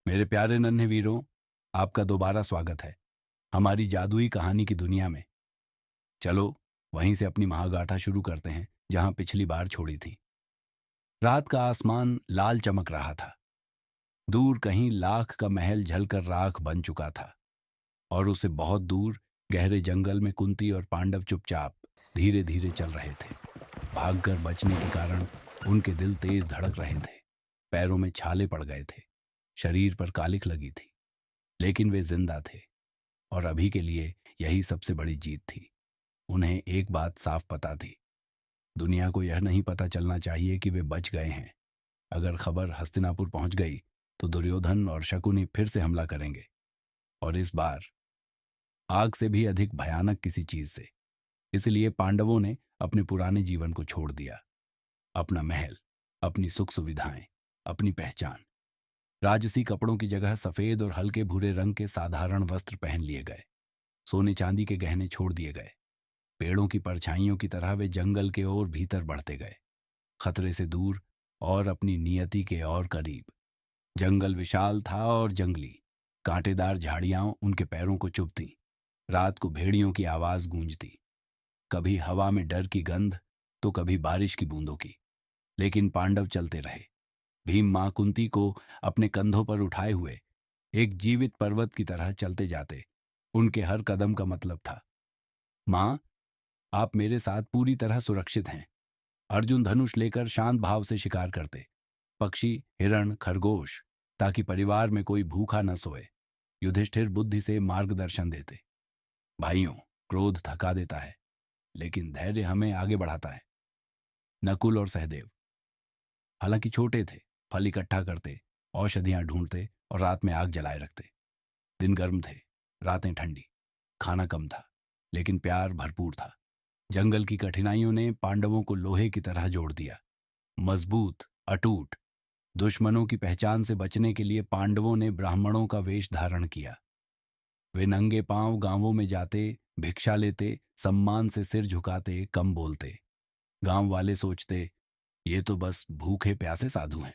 मेरे प्यारे नन्हे वीरों, आपका दोबारा स्वागत है हमारी जादुई कहानी की दुनिया में। चलो वहीं से अपनी महागाथा शुरू करते हैं जहां पिछली बार छोड़ी थी। रात का आसमान लाल चमक रहा था। दूर कहीं लाख का महल झलकर राख बन चुका था और उससे बहुत दूर गहरे जंगल में कुंती और पांडव चुपचाप धीरे धीरे चल रहे थे। भागकर बचने के कारण उनके दिल तेज धड़क रहे थे। पैरों में छाले पड़ गए थे, शरीर पर कालिख लगी थी, लेकिन वे जिंदा थे। और अभी के लिए यही सबसे बड़ी जीत थी। उन्हें एक बात साफ पता थी, दुनिया को यह नहीं पता चलना चाहिए कि वे बच गए हैं। अगर खबर हस्तिनापुर पहुंच गई तो दुर्योधन और शकुनी फिर से हमला करेंगे, और इस बार आग से भी अधिक भयानक किसी चीज से। इसलिए पांडवों ने अपने पुराने जीवन को छोड़ दिया, अपना महल, अपनी सुख सुविधाएं, अपनी पहचान। राजसी कपड़ों की जगह सफेद और हल्के भूरे रंग के साधारण वस्त्र पहन लिए गए। सोने चांदी के गहने छोड़ दिए गए। पेड़ों की परछाइयों की तरह वे जंगल के ओर भीतर बढ़ते गए, खतरे से दूर और अपनी नियति के और करीब। जंगल विशाल था और जंगली, कांटेदार झाड़ियां उनके पैरों को चुभती। रात को भेड़ियों की आवाज गूंजती, कभी हवा में डर की गंध तो कभी बारिश की बूंदों की। लेकिन पांडव चलते रहे, भीम मां कुंती को अपने कंधों पर उठाए हुए एक जीवित पर्वत की तरह चलते जाते। उनके हर कदम का मतलब था, मां, आप मेरे साथ पूरी तरह सुरक्षित हैं। अर्जुन धनुष लेकर शांत भाव से शिकार करते, पक्षी, हिरण, खरगोश, ताकि परिवार में कोई भूखा न सोए। युधिष्ठिर बुद्धि से मार्गदर्शन देते, भाइयों, क्रोध थका देता है लेकिन धैर्य हमें आगे बढ़ाता है। नकुल और सहदेव हालांकि छोटे थे, फल इकट्ठा करते, औषधियां ढूंढते और रात में आग जलाए रखते। दिन गर्म थे, रातें ठंडी, खाना कम था, लेकिन प्यार भरपूर था। जंगल की कठिनाइयों ने पांडवों को लोहे की तरह जोड़ दिया, मजबूत, अटूट। दुश्मनों की पहचान से बचने के लिए पांडवों ने ब्राह्मणों का वेश धारण किया। वे नंगे पांव गांवों में जाते, भिक्षा लेते, सम्मान से सिर झुकाते, कम बोलते। गांव वाले सोचते, ये तो बस भूखे प्यासे साधु हैं।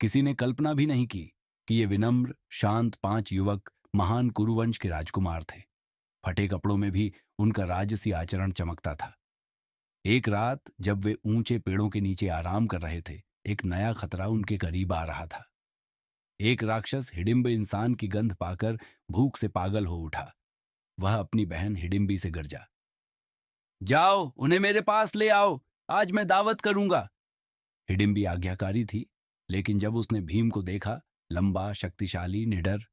किसी ने कल्पना भी नहीं की कि ये विनम्र, शांत पांच युवक महान कुरुवंश के राजकुमार थे। फटे कपड़ों में भी उनका राजसी आचरण चमकता था। एक रात जब वे ऊंचे पेड़ों के नीचे आराम कर रहे थे, एक नया खतरा उनके करीब आ रहा था। एक राक्षस हिडिंब इंसान की गंध पाकर भूख से पागल हो उठा। वह अपनी बहन हिडिंबी से गरजा, जाओ उन्हें मेरे पास ले आओ, आज मैं दावत करूंगा। हिडिंबी आज्ञाकारी थी, लेकिन जब उसने भीम को देखा, लंबा, शक्तिशाली, निडर,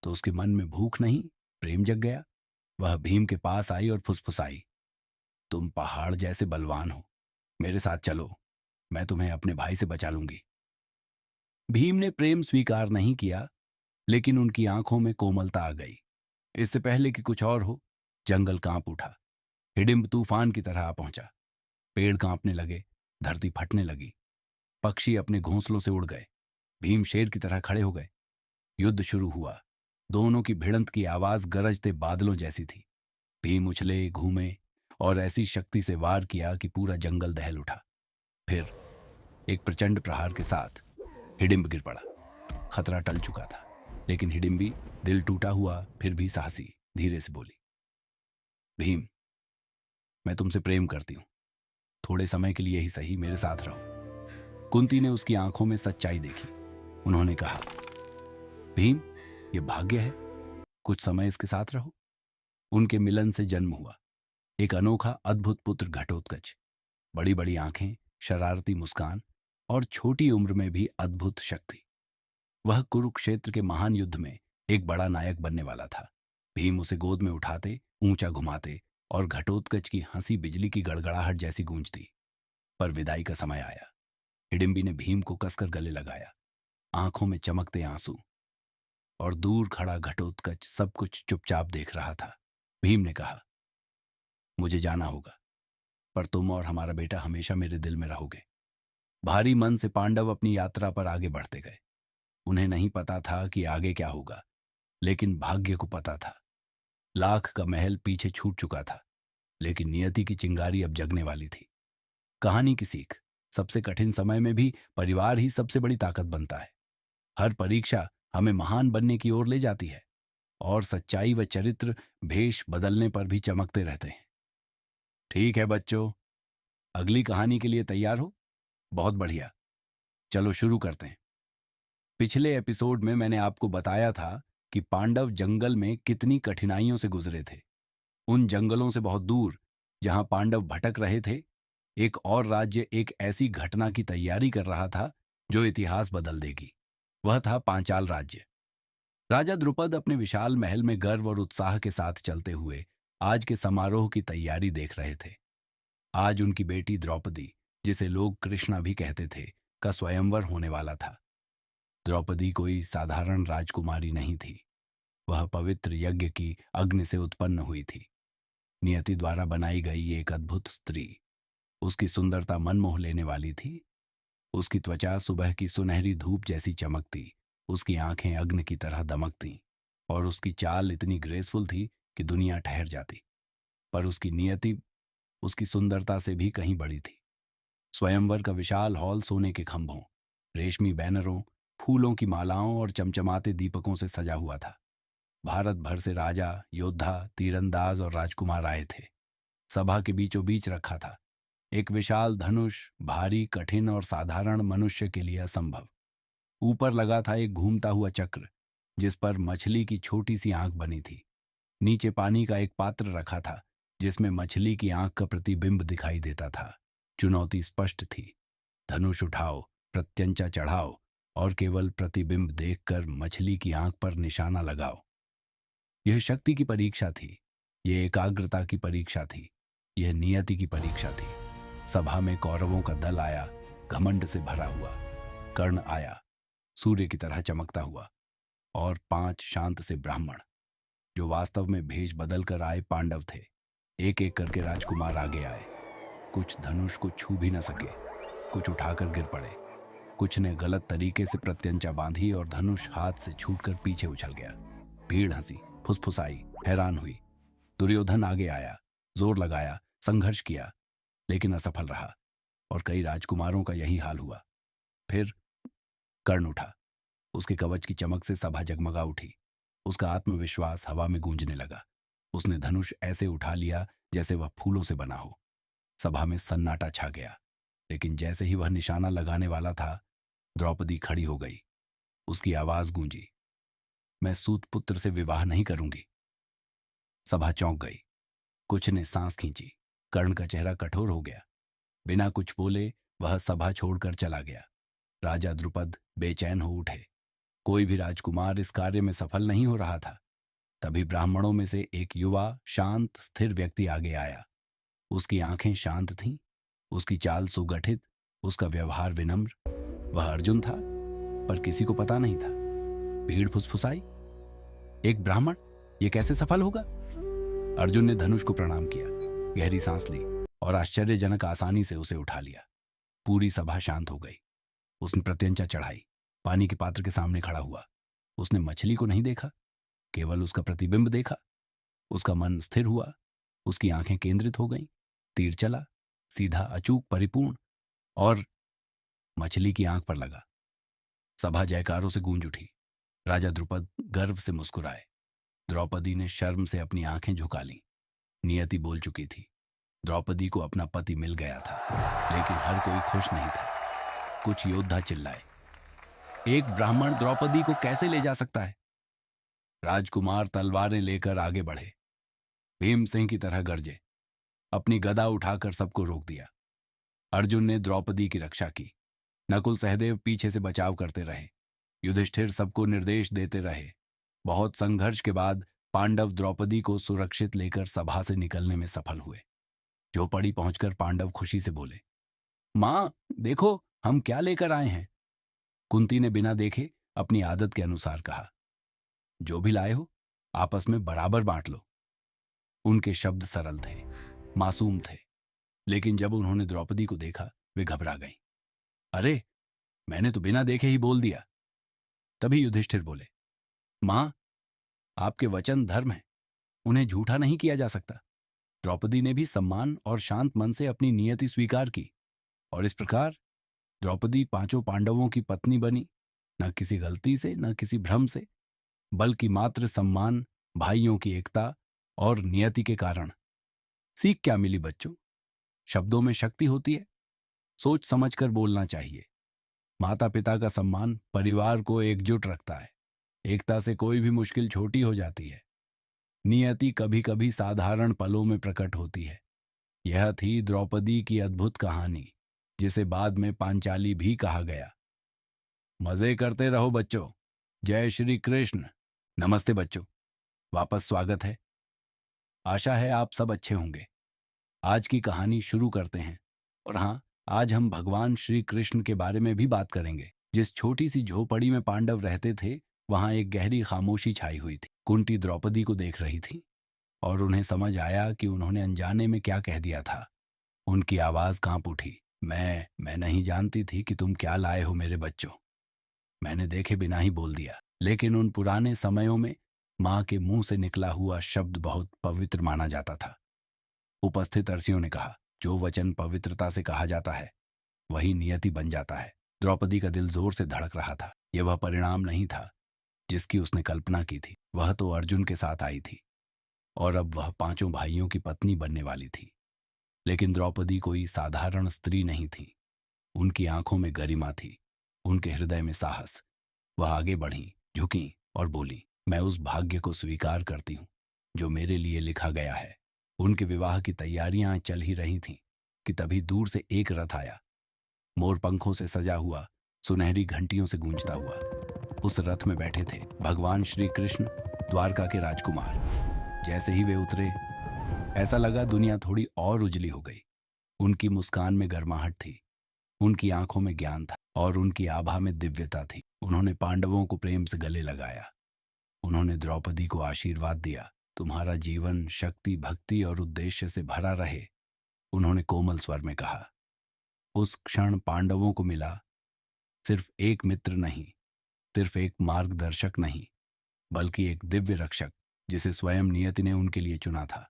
तो उसके मन में भूख नहीं, प्रेम जग गया। वह भीम के पास आई और फुसफुसाई, तुम पहाड़ जैसे बलवान हो, मेरे साथ चलो, मैं तुम्हें अपने भाई से बचा लूंगी। भीम ने प्रेम स्वीकार नहीं किया, लेकिन उनकी आंखों में कोमलता आ गई। इससे पहले कि कुछ और हो, जंगल कांप उठा। हिडिंब तूफान की तरह आ पहुंचा। पेड़ कांपने लगे, धरती फटने लगी, पक्षी अपने घोंसलों से उड़ गए। भीम शेर की तरह खड़े हो गए। युद्ध शुरू हुआ। दोनों की भिड़ंत की आवाज गरजते बादलों जैसी थी। भीम उछले, घूमे और ऐसी शक्ति से वार किया कि पूरा जंगल दहल उठा। फिर एक प्रचंड प्रहार के साथ हिडिंब गिर पड़ा। खतरा टल चुका था, लेकिन हिडिंबी, दिल टूटा हुआ फिर भी साहसी, धीरे से बोली, भीम, मैं तुमसे प्रेम करती हूं, थोड़े समय के लिए ही सही मेरे साथ रहो। कुंती ने उसकी आंखों में सच्चाई देखी। उन्होंने कहा, भीम, ये भाग्य है, कुछ समय इसके साथ रहो। उनके मिलन से जन्म हुआ एक अनोखा, अद्भुत पुत्र घटोत्कच। बड़ी बड़ी आंखें, शरारती मुस्कान और छोटी उम्र में भी अद्भुत शक्ति। वह कुरुक्षेत्र के महान युद्ध में एक बड़ा नायक बनने वाला था। भीम उसे गोद में उठाते, ऊंचा घुमाते और घटोत्कच की हंसी बिजली की गड़गड़ाहट जैसी गूंजती। पर विदाई का समय आया। हिडिंबी ने भीम को कसकर गले लगाया, आंखों में चमकते आंसू। और दूर खड़ा घटोत्कच सब कुछ चुपचाप देख रहा था। भीम ने कहा, मुझे जाना होगा, पर तुम और हमारा बेटा हमेशा मेरे दिल में रहोगे। भारी मन से पांडव अपनी यात्रा पर आगे बढ़ते गए। उन्हें नहीं पता था कि आगे क्या होगा, लेकिन भाग्य को पता था। लाख का महल पीछे छूट चुका था, लेकिन नियति की चिंगारी अब जगने वाली थी। कहानी की सीख, सबसे कठिन समय में भी परिवार ही सबसे बड़ी ताकत बनता है। हर परीक्षा हमें महान बनने की ओर ले जाती है और सच्चाई व चरित्र भेष बदलने पर भी चमकते रहते हैं। ठीक है बच्चों, अगली कहानी के लिए तैयार हो? बहुत बढ़िया, चलो शुरू करते हैं। पिछले एपिसोड में मैंने आपको बताया था कि पांडव जंगल में कितनी कठिनाइयों से गुजरे थे। उन जंगलों से बहुत दूर, जहां पांडव भटक रहे थे, एक और राज्य एक ऐसी घटना की तैयारी कर रहा था जो इतिहास बदल देगी। वह था पांचाल राज्य। राजा द्रुपद अपने विशाल महल में गर्व और उत्साह के साथ चलते हुए आज के समारोह की तैयारी देख रहे थे। आज उनकी बेटी द्रौपदी, जिसे लोग कृष्णा भी कहते थे, का स्वयंवर होने वाला था। द्रौपदी कोई साधारण राजकुमारी नहीं थी। वह पवित्र यज्ञ की अग्नि से उत्पन्न हुई थी, नियति द्वारा बनाई गई एक अद्भुत स्त्री। उसकी सुंदरता मन मोह लेने वाली थी। उसकी त्वचा सुबह की सुनहरी धूप जैसी चमकती, उसकी आंखें अग्नि की तरह दमकती, और उसकी चाल इतनी ग्रेसफुल थी कि दुनिया ठहर जाती। पर उसकी नियति उसकी सुंदरता से भी कहीं बड़ी थी। स्वयंवर का विशाल हॉल सोने के खंभों, रेशमी बैनरों, फूलों की मालाओं और चमचमाते दीपकों से सजा हुआ था। भारत भर से राजा, योद्धा, तीरंदाज और राजकुमार आए थे। सभा के बीचों बीच रखा था एक विशाल धनुष, भारी, कठिन और साधारण मनुष्य के लिए असंभव। ऊपर लगा था एक घूमता हुआ चक्र, जिस पर मछली की छोटी सी आंख बनी थी। नीचे पानी का एक पात्र रखा था, जिसमें मछली की आंख का प्रतिबिंब दिखाई देता था। चुनौती स्पष्ट थी, धनुष उठाओ, प्रत्यंचा चढ़ाओ और केवल प्रतिबिंब देखकर मछली की आंख पर निशाना लगाओ। यह शक्ति की परीक्षा थी, यह एकाग्रता की परीक्षा थी, यह नियति की परीक्षा थी। सभा में कौरवों का दल आया, घमंड से भरा हुआ। कर्ण आया, सूर्य की तरह चमकता हुआ, और 5 शांत से ब्राह्मण, जो वास्तव में भेष बदल कर आए पांडव थे। एक एक करके राजकुमार आगे आए। कुछ धनुष को छू भी न सके, कुछ उठाकर गिर पड़े। कुछ ने गलत तरीके से प्रत्यंचा बांधी और धनुष हाथ से छूटकर पीछे उछल गया। भीड़ हंसी, फुसफुसाई, हैरान हुई। दुर्योधन आगे आया, जोर लगाया, संघर्ष किया, लेकिन असफल रहा, और कई राजकुमारों का यही हाल हुआ। फिर कर्ण उठा। उसके कवच की चमक से सभा जगमगा उठी। उसका आत्मविश्वास हवा में गूंजने लगा। उसने धनुष ऐसे उठा लिया जैसे वह फूलों से बना हो। सभा में सन्नाटा छा गया, लेकिन जैसे ही वह निशाना लगाने वाला था, द्रौपदी खड़ी हो गई। उसकी आवाज गूंजी, मैं सूतपुत्र से विवाह नहीं करूंगी। सभा चौंक गई। कुछ ने सांस खींची। कर्ण का चेहरा कठोर हो गया। बिना कुछ बोले वह सभा छोड़कर चला गया। राजा द्रुपद बेचैन हो उठे। कोई भी राजकुमार इस कार्य में सफल नहीं हो रहा था। तभी ब्राह्मणों में से एक युवा, शांत, स्थिर व्यक्ति आगे आया। उसकी आंखें शांत थीं, उसकी चाल सुगठित, उसका व्यवहार विनम्र। वह अर्जुन था, पर किसी को पता नहीं था। भीड़ फुसफुसाई, एक ब्राह्मण, ये कैसे सफल होगा? अर्जुन ने धनुष को प्रणाम किया, गहरी सांस ली और आश्चर्यजनक आसानी से उसे उठा लिया। पूरी सभा शांत हो गई। उसने प्रत्यंचा चढ़ाई, पानी के पात्र के सामने खड़ा हुआ। उसने मछली को नहीं देखा, केवल उसका प्रतिबिंब देखा। उसका मन स्थिर हुआ, उसकी आंखें केंद्रित हो गईं। तीर चला, सीधा, अचूक, परिपूर्ण, और मछली की आंख पर लगा। सभा जयकारों से गूंज उठी। राजा द्रुपद गर्व से मुस्कुराए। द्रौपदी ने शर्म से अपनी आंखें झुका लीं। नियति बोल चुकी थी। द्रौपदी को अपना पति मिल गया था, लेकिन हर कोई खुश नहीं था। कुछ योद्धा चिल्लाए, एक ब्राह्मण द्रौपदी को कैसे ले जा सकता है? राजकुमार तलवारें लेकर आगे बढ़े, भीम सिंह की तरह गरजे। अपनी गदा उठाकर सबको रोक दिया। अर्जुन ने द्रौपदी की रक्षा की। नकुल सहदेव पीछे से बचाव करते रहे। युधिष्ठिर सबको निर्देश देते रहे। बहुत संघर्ष के बाद पांडव द्रौपदी को सुरक्षित लेकर सभा से निकलने में सफल हुए। झोपड़ी पहुंचकर पांडव खुशी से बोले, मां, देखो हम क्या लेकर आए हैं। कुंती ने बिना देखे अपनी आदत के अनुसार कहा, जो भी लाए हो आपस में बराबर बांट लो। उनके शब्द सरल थे, मासूम थे, लेकिन जब उन्होंने द्रौपदी को देखा, वे घबरा गईं। अरे, मैंने तो बिना देखे ही बोल दिया। तभी युधिष्ठिर बोले, मां, आपके वचन धर्म है, उन्हें झूठा नहीं किया जा सकता। द्रौपदी ने भी सम्मान और शांत मन से अपनी नियति स्वीकार की, और इस प्रकार द्रौपदी 5 पांडवों की पत्नी बनी। न किसी गलती से, न किसी भ्रम से, बल्कि मात्र सम्मान, भाइयों की एकता और नियति के कारण। सीख क्या मिली बच्चों? शब्दों में शक्ति होती है, सोच समझकर बोलना चाहिए। माता पिता का सम्मान परिवार को एकजुट रखता है। एकता से कोई भी मुश्किल छोटी हो जाती है। नियति कभी कभी साधारण पलों में प्रकट होती है। यह थी द्रौपदी की अद्भुत कहानी, जिसे बाद में पांचाली भी कहा गया। मजे करते रहो बच्चों। जय श्री कृष्ण। नमस्ते बच्चों, वापस स्वागत है। आशा है आप सब अच्छे होंगे। आज की कहानी शुरू करते हैं। और हाँ, आज हम भगवान श्री कृष्ण के बारे में भी बात करेंगे। जिस छोटी सी झोपड़ी में पांडव रहते थे, वहां एक गहरी खामोशी छाई हुई थी। कुंती द्रौपदी को देख रही थी और उन्हें समझ आया कि उन्होंने अनजाने में क्या कह दिया था। उनकी आवाज कांप उठी। मैं नहीं जानती थी कि तुम क्या लाए हो मेरे बच्चों। मैंने देखे बिना ही बोल दिया। लेकिन उन पुराने समयों में मां के मुंह से निकला हुआ शब्द बहुत पवित्र माना जाता था। उपस्थित अर्षियों ने कहा, जो वचन पवित्रता से कहा जाता है वही नियति बन जाता है। द्रौपदी का दिल जोर से धड़क रहा था। यह वह परिणाम नहीं था जिसकी उसने कल्पना की थी। वह तो अर्जुन के साथ आई थी और अब वह पांचों भाइयों की पत्नी बनने वाली थी। लेकिन द्रौपदी कोई साधारण स्त्री नहीं थी। उनकी आंखों में गरिमा थी, उनके हृदय में साहस। वह आगे बढ़ी, झुकी और बोली, मैं उस भाग्य को स्वीकार करती हूं जो मेरे लिए लिखा गया है। उनके विवाह की तैयारियां चल ही रही थीं कि तभी दूर से एक रथ आया, मोर पंखों से सजा हुआ, सुनहरी घंटियों से गूंजता हुआ। उस रथ में बैठे थे भगवान श्री कृष्ण, द्वारका के राजकुमार। जैसे ही वे उतरे, ऐसा लगा दुनिया थोड़ी और उजली हो गई। उनकी मुस्कान में गर्माहट थी, उनकी आंखों में ज्ञान था और उनकी आभा में दिव्यता थी। उन्होंने पांडवों को प्रेम से गले लगाया। उन्होंने द्रौपदी को आशीर्वाद दिया, तुम्हारा जीवन शक्ति, भक्ति और उद्देश्य से भरा रहे। उन्होंने कोमल स्वर में कहा। उस क्षण पांडवों को मिला सिर्फ एक मित्र नहीं, सिर्फ एक मार्गदर्शक नहीं, बल्कि एक दिव्य रक्षक जिसे स्वयं नियति ने उनके लिए चुना था।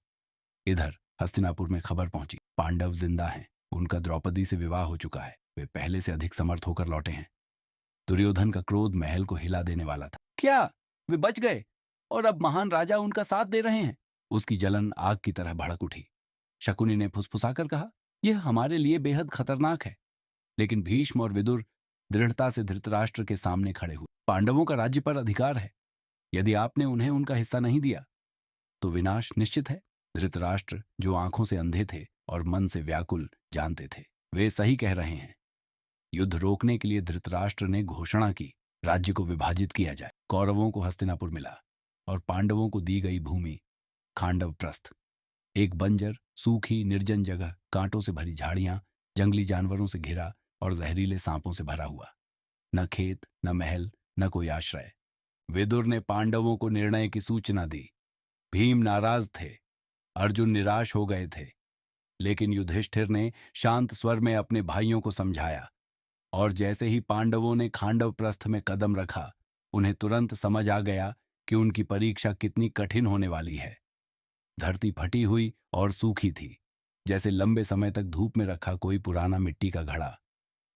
इधर हस्तिनापुर में खबर पहुंची, पांडव जिंदा हैं। उनका द्रौपदी से विवाह हो चुका है। वे पहले से अधिक समर्थ होकर लौटे हैं। दुर्योधन का क्रोध महल को हिला देने वाला था। क्या वे बच गए और अब महान राजा उनका साथ दे रहे हैं? उसकी जलन आग की तरह भड़क उठी। शकुनी ने फुसफुसाकर कहा, यह हमारे लिए बेहद खतरनाक है। लेकिन भीष्म और विदुर दृढ़ता से धृतराष्ट्र के सामने खड़े हुए। पांडवों का राज्य पर अधिकार है। यदि आपने उन्हें उनका हिस्सा नहीं दिया तो विनाश निश्चित है। धृतराष्ट्र, जो आंखों से अंधे थे और मन से व्याकुल, जानते थे वे सही कह रहे हैं। युद्ध रोकने के लिए धृतराष्ट्र ने घोषणा की, राज्य को विभाजित किया जाए। कौरवों को हस्तिनापुर मिला और पांडवों को दी गई भूमि खांडव प्रस्थ, एक बंजर, सूखी, निर्जन जगह, कांटों से भरी झाड़ियां, जंगली जानवरों से घिरा और जहरीले सांपों से भरा हुआ। न खेत, न महल, न कोई आश्रय। विदुर ने पांडवों को निर्णय की सूचना दी। भीम नाराज थे, अर्जुन निराश हो गए थे। लेकिन युधिष्ठिर ने शांत स्वर में अपने भाइयों को समझाया और जैसे ही पांडवों ने खांडव प्रस्थ में कदम रखा, उन्हें तुरंत समझ आ गया कि उनकी परीक्षा कितनी कठिन होने वाली है। धरती फटी हुई और सूखी थी, जैसे लंबे समय तक धूप में रखा कोई पुराना मिट्टी का घड़ा।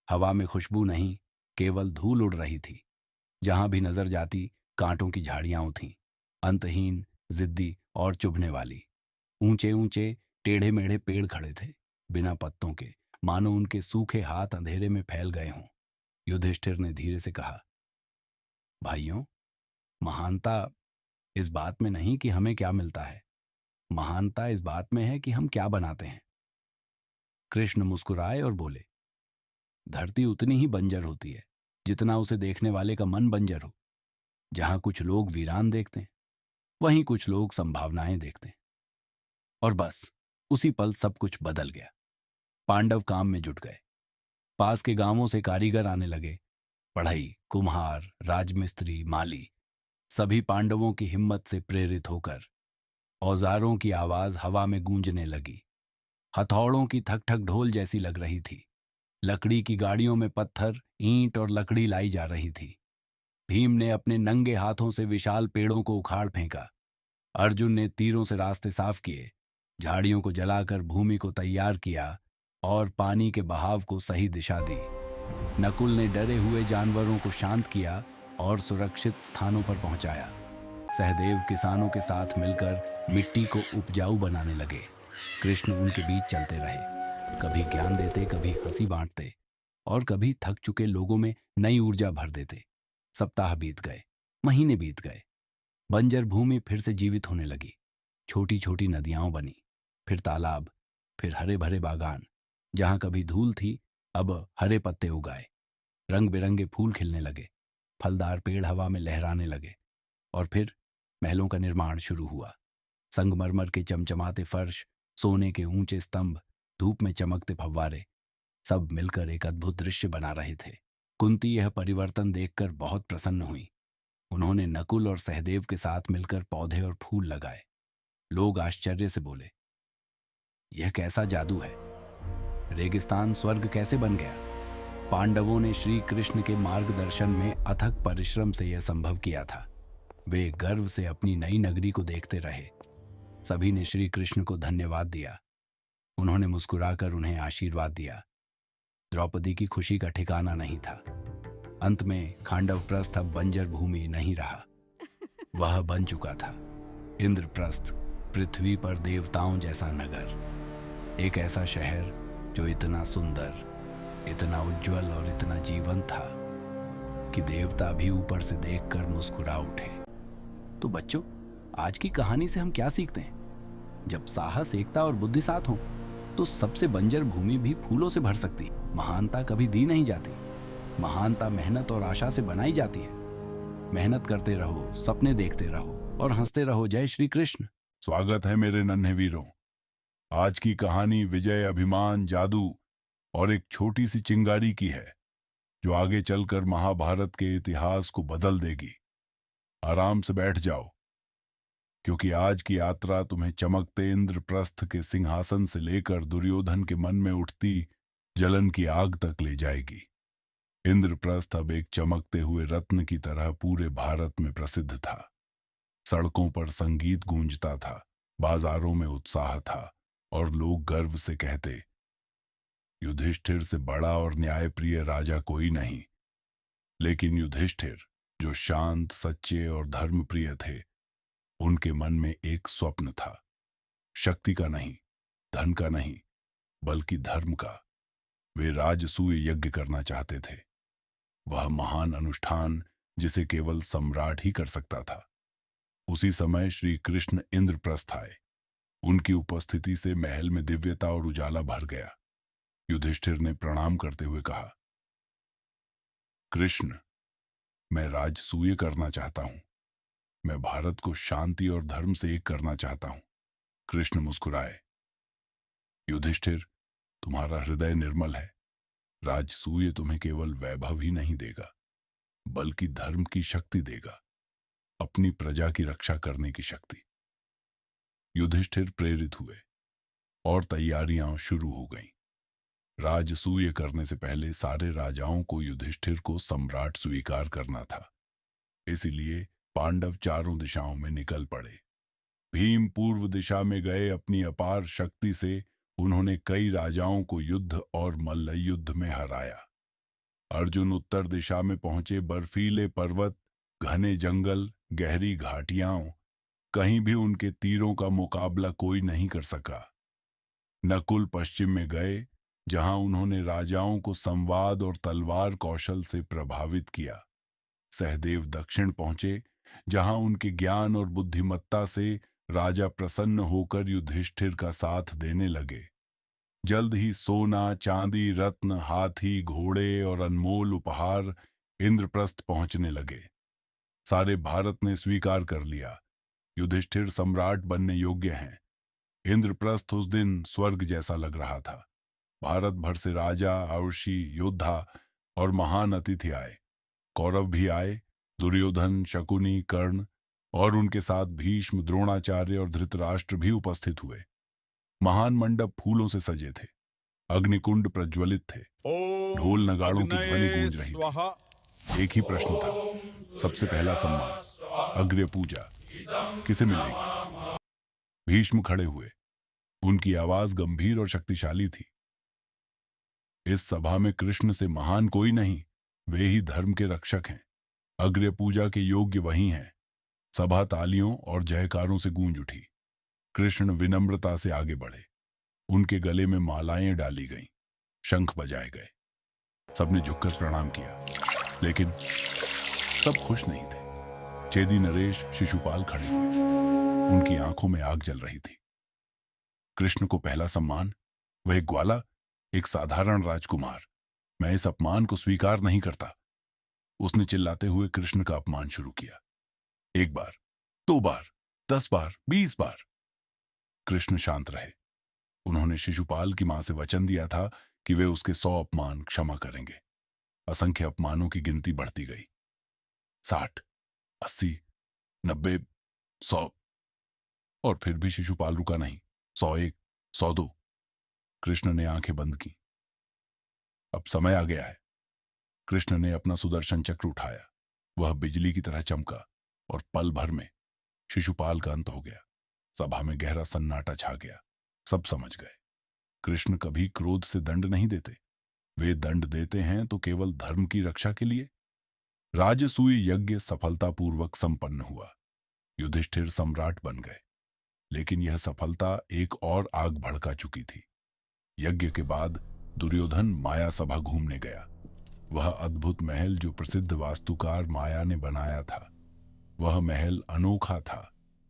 हवा में खुशबू नहीं, केवल धूल उड़ रही थी। जहां भी नजर जाती कांटों की झाड़ियां थीं, अंतहीन, जिद्दी और चुभने वाली। ऊंचे ऊंचे टेढ़े मेढ़े पेड़ खड़े थे, बिना पत्तों के, मानो उनके सूखे हाथ अंधेरे में फैल गए हों। युधिष्ठिर ने धीरे से कहा, भाइयों, महानता इस बात में नहीं कि हमें क्या मिलता है, महानता इस बात में है कि हम क्या बनाते हैं। कृष्ण मुस्कुराए और बोले, धरती उतनी ही बंजर होती है जितना उसे देखने वाले का मन बंजर हो। जहां कुछ लोग वीरान देखते हैं, वहीं कुछ लोग संभावनाएं देखते हैं। और बस उसी पल सब कुछ बदल गया। पांडव काम में जुट गए। पास के गांवों से कारीगर आने लगे। बढ़ई, कुम्हार, राजमिस्त्री, माली, सभी पांडवों की हिम्मत से प्रेरित होकर औजारों की आवाज हवा में गूंजने लगी। हथौड़ों की ठक ठक ढोल जैसी लग रही थी। लकड़ी की गाड़ियों में पत्थर, ईंट और लकड़ी लाई जा रही थी। भीम ने अपने नंगे हाथों से विशाल पेड़ों को उखाड़ फेंका। अर्जुन ने तीरों से रास्ते साफ किए, झाड़ियों को जलाकर भूमि को तैयार किया और पानी के बहाव को सही दिशा दी। नकुल ने डरे हुए जानवरों को शांत किया और सुरक्षित स्थानों पर पहुंचाया। सहदेव किसानों के साथ मिलकर मिट्टी को उपजाऊ बनाने लगे। कृष्ण उनके बीच चलते रहे, कभी ज्ञान देते, कभी हंसी बांटते और कभी थक चुके लोगों में नई ऊर्जा भर देते। सप्ताह बीत गए, महीने बीत गए। बंजर भूमि फिर से जीवित होने लगी। छोटी छोटी नदियां बनी, फिर तालाब, फिर हरे भरे बागान। जहां कभी धूल थी, अब हरे पत्ते उगाए। रंग बिरंगे फूल खिलने लगे, फलदार पेड़ हवा में लहराने लगे। और फिर महलों का निर्माण शुरू हुआ। संगमरमर के चमचमाते फर्श, सोने के ऊंचे स्तंभ, धूप में चमकते फव्वारे, सब मिलकर एक अद्भुत दृश्य बना रहे थे। कुंती यह परिवर्तन देखकर बहुत प्रसन्न हुई। उन्होंने नकुल और सहदेव के साथ मिलकर पौधे और फूल लगाए। लोग आश्चर्य से बोले, यह कैसा जादू है? रेगिस्तान स्वर्ग कैसे बन गया? पांडवों ने श्री कृष्ण के मार्गदर्शन में अथक परिश्रम से यह संभव किया था। वे गर्व से अपनी नई नगरी को देखते रहे। सभी ने श्री कृष्ण को धन्यवाद दिया। उन्होंने मुस्कुराकर उन्हें आशीर्वाद दिया। द्रौपदी की खुशी का ठिकाना नहीं था। अंत में खांडवप्रस्थ अब बंजर भूमि नहीं रहा, वह बन चुका था इंद्रप्रस्थ, पृथ्वी पर देवताओं जैसा नगर। एक ऐसा शहर जो इतना सुंदर, इतना उज्जवल और इतना जीवंत था कि देवता भी ऊपर से देखकर मुस्कुरा उठे। तो बच्चों, आज की कहानी से हम क्या सीखते हैं? जब साहस, एकता और बुद्धि साथ हो तो सबसे बंजर भूमि भी फूलों से भर सकती। महानता कभी दी नहीं जाती, महानता मेहनत और आशा से बनाई जाती है। मेहनत करते रहो, सपने देखते रहो और हंसते रहो। जय श्री कृष्ण। स्वागत है मेरे नन्हे वीरों। आज की कहानी विजय, अभिमान, जादू और एक छोटी सी चिंगारी की है, जो आगे चलकर महाभारत के इतिहास को बदल देगी। आराम से बैठ जाओ, क्योंकि आज की यात्रा तुम्हें चमकते इंद्रप्रस्थ के सिंहासन से लेकर दुर्योधन के मन में उठती जलन की आग तक ले जाएगी। इंद्रप्रस्थ अब एक चमकते हुए रत्न की तरह पूरे भारत में प्रसिद्ध था। सड़कों पर संगीत गूंजता था, बाजारों में उत्साह था और लोग गर्व से कहते, युधिष्ठिर से बड़ा और न्यायप्रिय राजा कोई नहीं। लेकिन युधिष्ठिर, जो शांत, सच्चे और धर्मप्रिय थे, उनके मन में एक स्वप्न था। शक्ति का नहीं, धन का नहीं, बल्कि धर्म का। वे राजसूय यज्ञ करना चाहते थे, वह महान अनुष्ठान जिसे केवल सम्राट ही कर सकता था। उसी समय श्री कृष्ण इंद्रप्रस्थ आए। उनकी उपस्थिति से महल में दिव्यता और उजाला भर गया। युधिष्ठिर ने प्रणाम करते हुए कहा, कृष्ण, मैं राजसूय करना चाहता हूं। मैं भारत को शांति और धर्म से एक करना चाहता हूं। कृष्ण मुस्कुराए, युधिष्ठिर, तुम्हारा हृदय निर्मल है। राजसूय तुम्हें केवल वैभव ही नहीं देगा, बल्कि धर्म की शक्ति देगा, अपनी प्रजा की रक्षा करने की शक्ति। युधिष्ठिर प्रेरित हुए और तैयारियां शुरू हो गईं। राजसूय करने से पहले सारे राजाओं को युधिष्ठिर को सम्राट स्वीकार करना था। इसलिए पांडव चारों दिशाओं में निकल पड़े। भीम पूर्व दिशा में गए। अपनी अपार शक्ति से उन्होंने कई राजाओं को युद्ध और मल्लयुद्ध में हराया। अर्जुन उत्तर दिशा में पहुंचे। बर्फीले पर्वत, घने जंगल, गहरी घाटियां, कहीं भी उनके तीरों का मुकाबला कोई नहीं कर सका। नकुल पश्चिम में गए, जहां उन्होंने राजाओं को संवाद और तलवार कौशल से प्रभावित किया। सहदेव दक्षिण पहुंचे, जहां उनके ज्ञान और बुद्धिमत्ता से राजा प्रसन्न होकर युधिष्ठिर का साथ देने लगे। जल्द ही सोना, चांदी, रत्न, हाथी, घोड़े और अनमोल उपहार इंद्रप्रस्थ पहुंचने लगे। सारे भारत ने स्वीकार कर लिया, युधिष्ठिर सम्राट बनने योग्य हैं। इंद्रप्रस्थ उस दिन स्वर्ग जैसा लग रहा था। भारत भर से राजा, अवर्षि, योद्धा और महान अतिथि आए। कौरव भी आए। दुर्योधन, शकुनी, कर्ण और उनके साथ भीष्म, द्रोणाचार्य और धृतराष्ट्र भी उपस्थित हुए। महान मंडप फूलों से सजे थे, अग्निकुंड प्रज्वलित थे, ढोल नगाड़ों की ध्वनि गूंज रही थी। एक ही प्रश्न था, सबसे पहला सम्मान, अग्र्य पूजा किसे मिलेगी? भीष्म खड़े हुए। उनकी आवाज गंभीर और शक्तिशाली थी। इस सभा में कृष्ण से महान कोई नहीं, वे ही धर्म के रक्षक हैं। अग्र्य पूजा के योग्य वही हैं। सभा तालियों और जयकारों से गूंज उठी। कृष्ण विनम्रता से आगे बढ़े। उनके गले में मालाएं डाली गईं, शंख बजाए गए। सबने झुककर प्रणाम किया, लेकिन सब खुश नहीं थे। चेदी नरेश शिशुपाल खड़े हुए, उनकी आंखों में आग जल रही थी। कृष्ण को पहला सम्मान, वह एक ग्वाला, एक साधारण राजकुमार। मैं इस अपमान को स्वीकार नहीं करता। उसने चिल्लाते हुए कृष्ण का अपमान शुरू किया। 1 बार, 2 बार, 10 बार, 20 बार। कृष्ण शांत रहे। उन्होंने शिशुपाल की मां से वचन दिया था कि वे उसके 100 अपमान क्षमा करेंगे। असंख्य अपमानों की गिनती बढ़ती गई। 60, 80, 90, 100। और फिर भी शिशुपाल रुका नहीं। 101, 102। कृष्ण ने आंखें बंद की। अब समय आ गया है। कृष्ण ने अपना सुदर्शन चक्र उठाया। वह बिजली की तरह चमका और पल भर में शिशुपाल का अंत हो गया। सभा में गहरा सन्नाटा छा गया। सब समझ गए, कृष्ण कभी क्रोध से दंड नहीं देते। वे दंड देते हैं तो केवल धर्म की रक्षा के लिए। राजसूय यज्ञ सफलतापूर्वक संपन्न हुआ। युधिष्ठिर सम्राट बन गए। लेकिन यह सफलता एक और आग भड़का चुकी थी। यज्ञ के बाद दुर्योधन माया सभा घूमने गया। वह अद्भुत महल जो प्रसिद्ध वास्तुकार माया ने बनाया था, वह महल अनोखा था।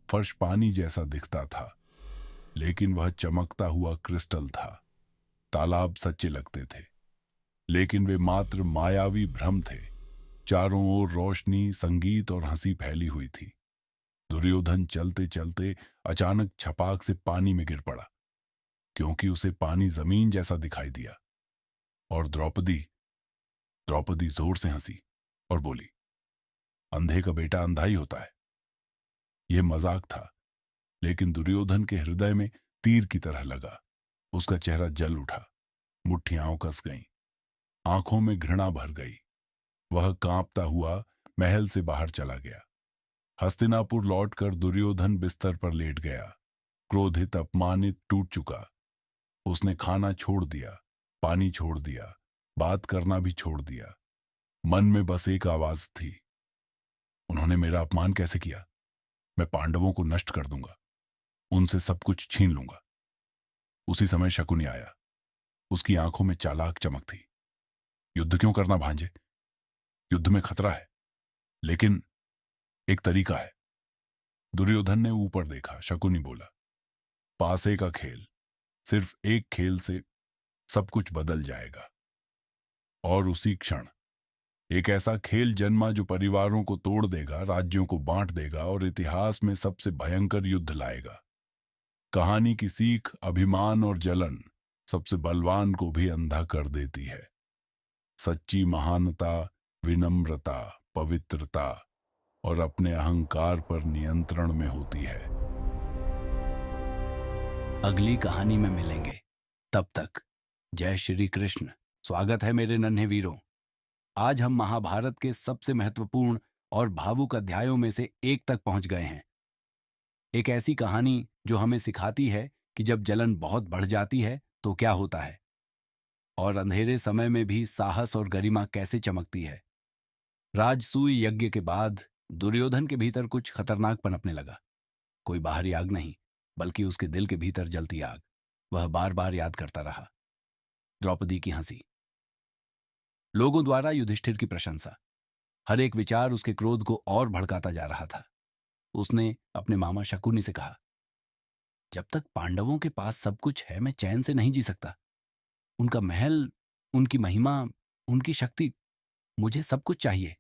फर्श पानी जैसा दिखता था, लेकिन वह चमकता हुआ क्रिस्टल था। तालाब सच्चे लगते थे, लेकिन वे मात्र मायावी भ्रम थे। चारों ओर रोशनी, संगीत और हंसी फैली हुई थी। दुर्योधन चलते चलते अचानक छपाक से पानी में गिर पड़ा, क्योंकि उसे पानी जमीन जैसा दिखाई दिया। और द्रौपदी द्रौपदी जोर से हंसी और बोली, अंधे का बेटा अंधा ही होता है। यह मजाक था, लेकिन दुर्योधन के हृदय में तीर की तरह लगा। उसका चेहरा जल उठा, मुट्ठियां कस गईं, आंखों में घृणा भर गई। वह कांपता हुआ महल से बाहर चला गया। हस्तिनापुर लौटकर दुर्योधन बिस्तर पर लेट गया, क्रोधित, अपमानित, टूट चुका। उसने खाना छोड़ दिया, पानी छोड़ दिया, बात करना भी छोड़ दिया। मन में बस एक आवाज थी, उन्होंने मेरा अपमान कैसे किया? मैं पांडवों को नष्ट कर दूंगा, उनसे सब कुछ छीन लूंगा। उसी समय शकुनी आया। उसकी आंखों में चालाक चमक थी। युद्ध क्यों करना भांजे? युद्ध में खतरा है, लेकिन एक तरीका है। दुर्योधन ने ऊपर देखा। शकुनी बोला, पासे का खेल, सिर्फ एक खेल से सब कुछ बदल जाएगा। और उसी क्षण एक ऐसा खेल जन्मा जो परिवारों को तोड़ देगा, राज्यों को बांट देगा और इतिहास में सबसे भयंकर युद्ध लाएगा। कहानी की सीख, अभिमान और जलन सबसे बलवान को भी अंधा कर देती है। सच्ची महानता विनम्रता, पवित्रता और अपने अहंकार पर नियंत्रण में होती है। अगली कहानी में मिलेंगे। तब तक जय श्री कृष्ण। स्वागत है मेरे नन्हे वीरों। आज हम महाभारत के सबसे महत्वपूर्ण और भावुक अध्यायों में से एक तक पहुंच गए हैं। एक ऐसी कहानी जो हमें सिखाती है कि जब जलन बहुत बढ़ जाती है तो क्या होता है, और अंधेरे समय में भी साहस और गरिमा कैसे चमकती है। राजसूय यज्ञ के बाद दुर्योधन के भीतर कुछ खतरनाक पनपने लगा। कोई बाहरी आग नहीं, बल्कि उसके दिल के भीतर जलती आग। वह बार बार याद करता रहा। द्रौपदी की हंसी, लोगों द्वारा युधिष्ठिर की प्रशंसा, हर एक विचार उसके क्रोध को और भड़काता जा रहा था। उसने अपने मामा शकुनी से कहा, जब तक पांडवों के पास सब कुछ है, मैं चैन से नहीं जी सकता। उनका महल, उनकी महिमा, उनकी शक्ति, मुझे सब कुछ चाहिए।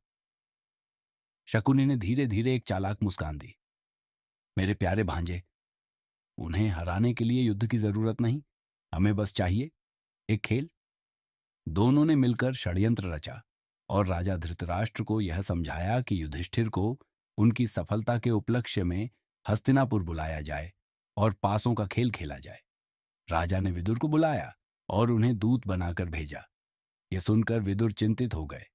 शकुनी ने धीरे धीरे एक चालाक मुस्कान दी। मेरे प्यारे भांजे, उन्हें हराने के लिए युद्ध की जरूरत नहीं, हमें बस चाहिए एक खेल। दोनों ने मिलकर षड्यंत्र रचा और राजा धृतराष्ट्र को यह समझाया कि युधिष्ठिर को उनकी सफलता के उपलक्ष्य में हस्तिनापुर बुलाया जाए और पासों का खेल खेला जाए। राजा ने विदुर को बुलाया और उन्हें दूत बनाकर भेजा। यह सुनकर विदुर चिंतित हो गए।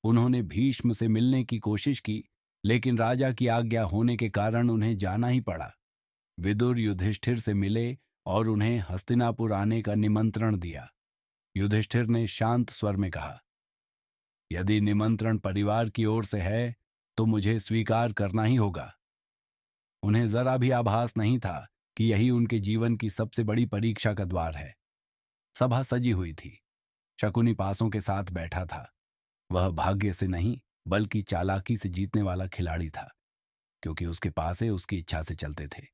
उन्होंने भीष्म से मिलने की कोशिश की, लेकिन राजा की आज्ञा होने के कारण उन्हें जाना ही पड़ा। विदुर युधिष्ठिर से मिले और उन्हें हस्तिनापुर आने का निमंत्रण दिया। युधिष्ठिर ने शांत स्वर में कहा, यदि निमंत्रण परिवार की ओर से है तो मुझे स्वीकार करना ही होगा। उन्हें जरा भी आभास नहीं था कि यही उनके जीवन की सबसे बड़ी परीक्षा का द्वार है। सभा सजी हुई थी। शकुनी पासों के साथ बैठा था। वह भाग्य से नहीं बल्कि चालाकी से जीतने वाला खिलाड़ी था, क्योंकि उसके पासे उसकी इच्छा से चलते थे।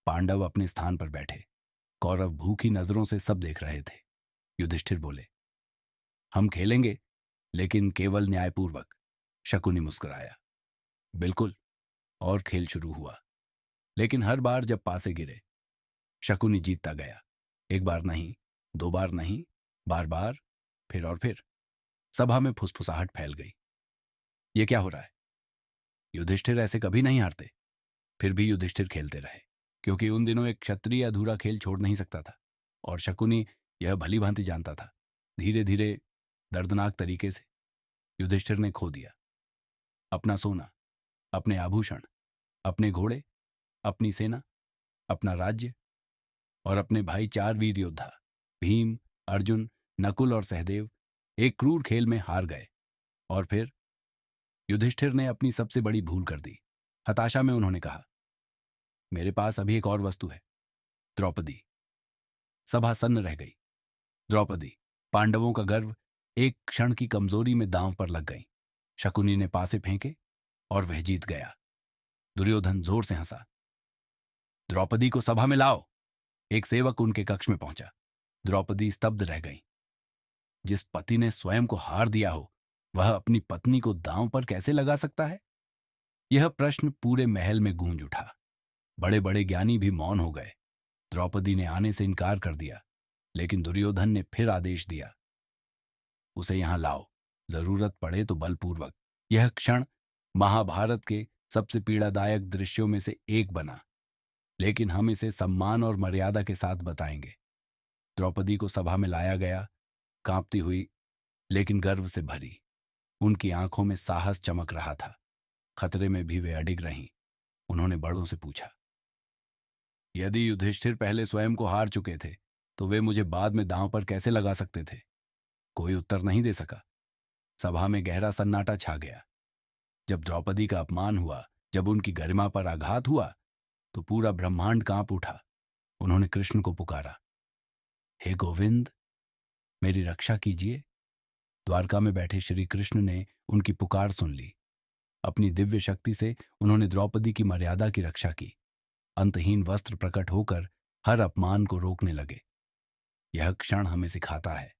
पांडव अपने स्थान पर बैठे, कौरव भूखी नजरों से सब देख रहे थे। युधिष्ठिर बोले, हम खेलेंगे, लेकिन केवल न्यायपूर्वक। शकुनी मुस्कुराया, बिल्कुल। और खेल शुरू हुआ। लेकिन हर बार जब पासे गिरे, शकुनी जीतता गया। एक बार नहीं, दो बार नहीं, बार बार, फिर और फिर। सभा में फुसफुसाहट फैल गई। ये क्या हो रहा है? युधिष्ठिर ऐसे कभी नहीं हारते। फिर भी युधिष्ठिर खेलते रहे, क्योंकि उन दिनों एक क्षत्रिय अधूरा खेल छोड़ नहीं सकता था। और शकुनी यह भली भांति जानता था। धीरे धीरे, दर्दनाक तरीके से युधिष्ठिर ने खो दिया अपना सोना, अपने आभूषण, अपने घोड़े, अपनी सेना, अपना राज्य और अपने भाई 4 वीर योद्धा भीम, अर्जुन, नकुल और सहदेव एक क्रूर खेल में हार गए। और फिर युधिष्ठिर ने अपनी सबसे बड़ी भूल कर दी। हताशा में उन्होंने कहा, मेरे पास अभी एक और वस्तु है, द्रौपदी। सभा सन्न रह गई। द्रौपदी, पांडवों का गर्व, एक क्षण की कमजोरी में दांव पर लग गई। शकुनी ने पासे फेंके और वह जीत गया। दुर्योधन जोर से हंसा। द्रौपदी को सभा में लाओ। एक सेवक उनके कक्ष में पहुंचा। द्रौपदी स्तब्ध रह गई। जिस पति ने स्वयं को हार दिया हो, वह अपनी पत्नी को दांव पर कैसे लगा सकता है? यह प्रश्न पूरे महल में गूंज उठा। बड़े बड़े ज्ञानी भी मौन हो गए। द्रौपदी ने आने से इनकार कर दिया, लेकिन दुर्योधन ने फिर आदेश दिया, उसे यहां लाओ, जरूरत पड़े तो बलपूर्वक। यह क्षण महाभारत के सबसे पीड़ादायक दृश्यों में से एक बना, लेकिन हम इसे सम्मान और मर्यादा के साथ बताएंगे। द्रौपदी को सभा में लाया गया, कांपती हुई, लेकिन गर्व से भरी। उनकी आंखों में साहस चमक रहा था। खतरे में भी वे अडिग रहीं। उन्होंने बड़ों से पूछा, यदि युधिष्ठिर पहले स्वयं को हार चुके थे, तो वे मुझे बाद में दांव पर कैसे लगा सकते थे? कोई उत्तर नहीं दे सका। सभा में गहरा सन्नाटा छा गया। जब द्रौपदी का अपमान हुआ, जब उनकी गरिमा पर आघात हुआ, तो पूरा ब्रह्मांड कांप उठा। उन्होंने कृष्ण को पुकारा, हे गोविंद, मेरी रक्षा कीजिए। द्वारका में बैठे श्री कृष्ण ने उनकी पुकार सुन ली। अपनी दिव्य शक्ति से उन्होंने द्रौपदी की मर्यादा की रक्षा की। अंतहीन वस्त्र प्रकट होकर हर अपमान को रोकने लगे। यह क्षण हमें सिखाता है,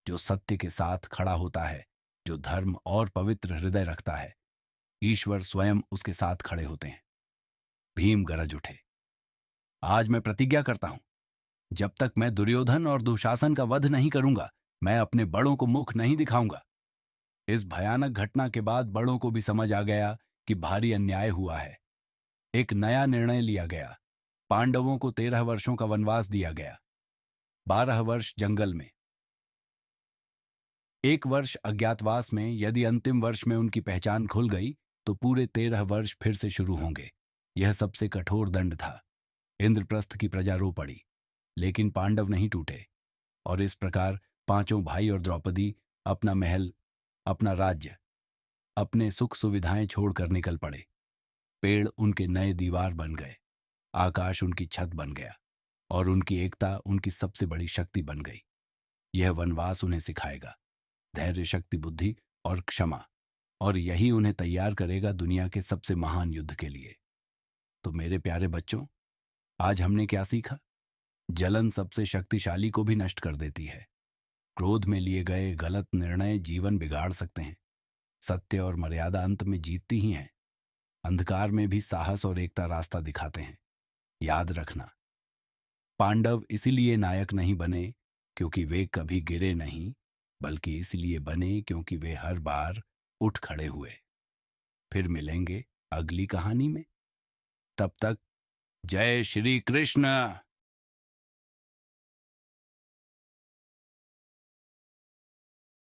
जो सत्य के साथ खड़ा होता है, जो धर्म और पवित्र हृदय रखता है, ईश्वर स्वयं उसके साथ खड़े होते हैं। भीम गरज उठे, आज मैं प्रतिज्ञा करता हूं, जब तक मैं दुर्योधन और दुशासन का वध नहीं करूंगा, मैं अपने बड़ों को मुख नहीं दिखाऊंगा। इस भयानक घटना के बाद बड़ों को भी समझ आ गया कि भारी अन्याय हुआ है। एक नया निर्णय लिया गया। पांडवों को 13 वर्षों का वनवास दिया गया। 12 वर्ष जंगल में, 1 वर्ष अज्ञातवास में। यदि अंतिम वर्ष में उनकी पहचान खुल गई, तो पूरे 13 वर्ष फिर से शुरू होंगे। यह सबसे कठोर दंड था। इंद्रप्रस्थ की प्रजा रो पड़ी, लेकिन पांडव नहीं टूटे। और इस प्रकार पांचों भाई और द्रौपदी अपना महल, अपना राज्य, अपने सुख सुविधाएं छोड़कर निकल पड़े। पेड़ उनके नए दीवार बन गए, आकाश उनकी छत बन गया, और उनकी एकता उनकी सबसे बड़ी शक्ति बन गई। यह वनवास उन्हें सिखाएगा धैर्य, शक्ति, बुद्धि और क्षमा, और यही उन्हें तैयार करेगा दुनिया के सबसे महान युद्ध के लिए। तो मेरे प्यारे बच्चों, आज हमने क्या सीखा? जलन सबसे शक्तिशाली को भी नष्ट कर देती है। क्रोध में लिए गए गलत निर्णय जीवन बिगाड़ सकते हैं। सत्य और मर्यादा अंत में जीतती ही हैं। अंधकार में भी साहस और एकता रास्ता दिखाते हैं। याद रखना, पांडव इसीलिए नायक नहीं बने क्योंकि वे कभी गिरे नहीं, बल्कि इसलिए बने क्योंकि वे हर बार उठ खड़े हुए। फिर मिलेंगे अगली कहानी में। तब तक जय श्री कृष्ण।